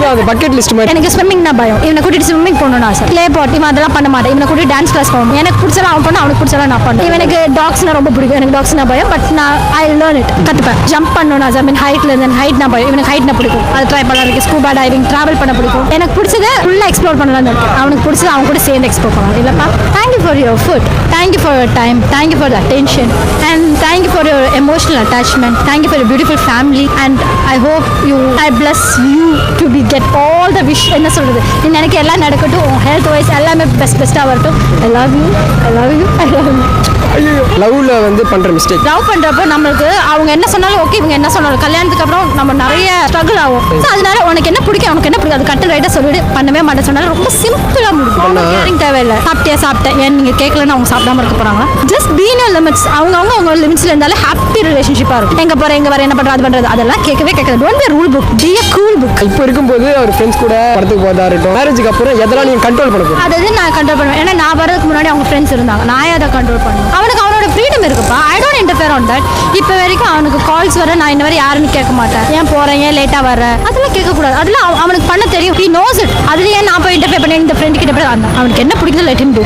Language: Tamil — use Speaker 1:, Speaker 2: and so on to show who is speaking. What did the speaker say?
Speaker 1: அதுதான் அது பக்கெட் லிஸ்ட் மாதிரி.
Speaker 2: எனக்கு ஸ்விம்மிங்னா பயம். இவனை கூட்டிட்டு ஸ்விம்மிங் போகணும்னு ஆசை. ப்ளே பாட் இவன் அதெல்லாம் பண்ண மாட்டேன். இவனை கூட்டிட்டு டான்ஸ் கிளாஸ் போகணும். எனக்கு பிடிச்சலாம் அவன் பண்ண, அவனுக்கு பிடிச்சலாம் நான் பண்ணுவேன். இவனுக்கு டாக்ஸ்னா ரொம்ப பிடிக்கும். எனக்கு டாக்ஸ்னா பயம். பட் நான் ஐ லேர்ன் இட், கற்றுப்பேன். ஜம்ப் பண்ணணும் ஆசை. மீன் ஹைட்ல இருந்து ஹைட்னா பயம். இவனுக்கு ஹைட்னா பிடிக்கும். அது ட்ரை பண்ணலாம். இருக்கு ஸ்கூபா டைவிங், டிராவல் பண்ண பிடிக்கும். எனக்கு பிடிச்சதை ஃபுல்லாக எக்ஸ்ப்ளோர் பண்ணலாம்னு இருக்கு. அவனுக்கு பிடிச்சது அவன் கூட சேர்ந்து எக்ஸ்ப்ளோர் பண்ணலாம். இல்லப்பா, thank you for your food, thank you for your time, thank you for the attention and thank you for your emotional attachment, thank you for your beautiful family and I hope you I bless you to be get all the wish. என்ன சொல்கிறது, எனக்கு எல்லாம் நடக்கட்டும். ஹெல்த் வைஸ் எல்லாமே பெஸ்ட்டாக வரட்டும். I love you, I love you, I love you.
Speaker 1: லவ்ல வந்து பண்ற மிஸ்டேக்,
Speaker 2: லவ் பண்றப்போ நம்மளுக்கு அவங்க என்ன சொன்னாலும் ஓகே, இவங்க என்ன சொன்னாலும் கல்யாணத்துக்கு அப்புறம் நம்ம நிறைய ஸ்ட்ரகிள் ஆகும். ஸோ அதனால உனக்கு என்ன பிடிக்கும், உனக்கு என்ன பிடிக்கும், அது கட்டு ரைட்டாக சொல்லிட்டு பண்ணவே மாட்டேன் சொன்னாலும் ரொம்ப சிம்பிளாக முடியும். கேரிங் தேவையில்லை. சாப்பிட்டேன் ஏன் நீங்கள் கேட்கலன்னு அவங்க சாப்பிடாம இருக்க போறாங்க. Just been limits. அவங்க லிமிட்ஸ்ல இருந்தாலும் ஹாப்பி ரிலேஷன்ஷிப்பாக இருக்கும். எங்க போற எங்க வர என்ன பண்றது அது பண்றது அதெல்லாம் கேட்கவே கேட்காது. Don't be rule book, be a cool book.
Speaker 1: இப்போ இருக்கும்போது அவர் ஃப்ரெண்ட்ஸ் கூட படத்துக்கு போதா இருக்கட்டும், மேரேஜுக்கு அப்புறம் எதெல்லாம் நீங்க கண்ட்ரோல் பண்ண போறீங்க?
Speaker 2: அதாவது நான் கண்ட்ரோல் பண்ணுவேன். ஏன்னா நான் வரதுக்கு முன்னாடி அவங்க ஃப்ரெண்ட்ஸ் இருந்தாங்க. நான் அதை கண்ட்ரோல் பண்ணுவேன். அவனுக்கு அவனோட ஃப்ரீடம் இருக்குப்பா. I don't interfere on that. இப்போ வரைக்கும் அவனுக்கு கால்ஸ் வர நான் இன்ன வரை யாருன்னு கேட்க மாட்டேன். ஏன் போறேன், ஏன் லேட்டா வர, அதெல்லாம் கேட்கக்கூடாது. அதெல்லாம் அவனுக்கு பண்ண தெரியும். He knows it. அதுல ஏன் நான் போய் இன்டர்ஃபியர் பண்ணேன் இந்த ஃப்ரெண்ட் கிட்ட போய் அவனுக்கு என்ன பிடிக்குது லெட் ஹிம் டு.